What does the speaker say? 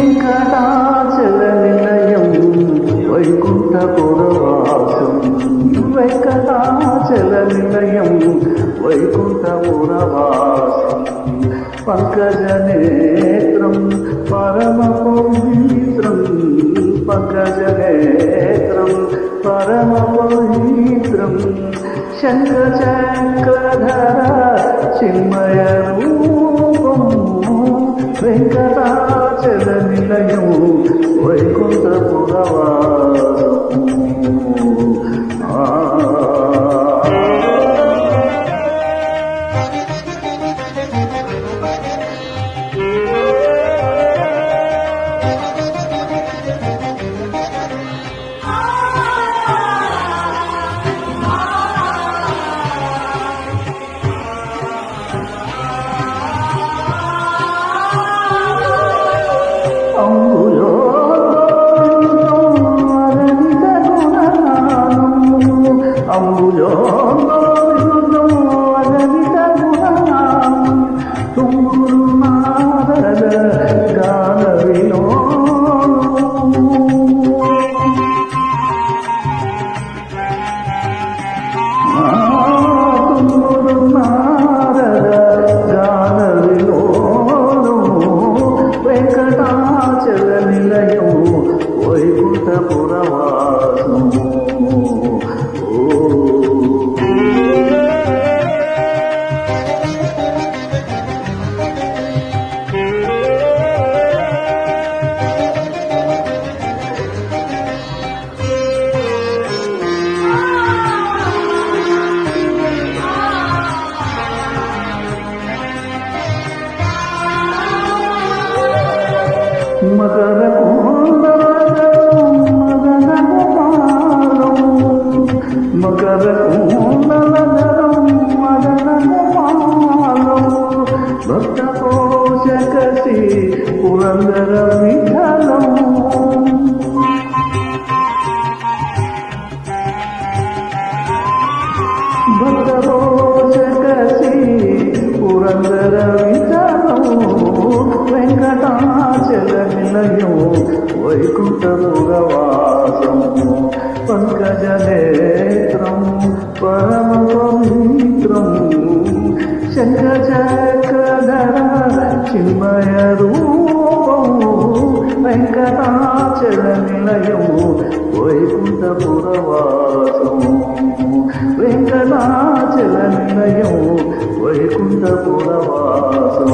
వెంకటాచల నిలయం వైకుంఠపురవాసం వెంకటాచల నిలయం వైకుంఠపురవాసం పంకజనేత్రం పరమ పవిత్రం పంకజనేత్రం పరమ పవిత్రం శంఖచక్రధర చిన్మయ రూపం వెంకటాచల నిలయం వైకుంఠపురవాసం వెంకటాచల నిలయం వైకుంఠపురవాసం మకర కుండలధరం మకర కుండలధరం మదనగోపాలం భక్త పోషకసి పురందర విఠలం భక్త పోషకసి పురందర విఠలం వెంకటాచల నిలయం వైకుంఠపురవాసం పంకజనేత్రం పరమ పవిత్రం శంఖచక్రధర చిన్మయ రూపం వెంకటాచల నిలయం వైకుంఠపురవాసం వెంకటాచల నిలయం వైకుంఠపురవాసం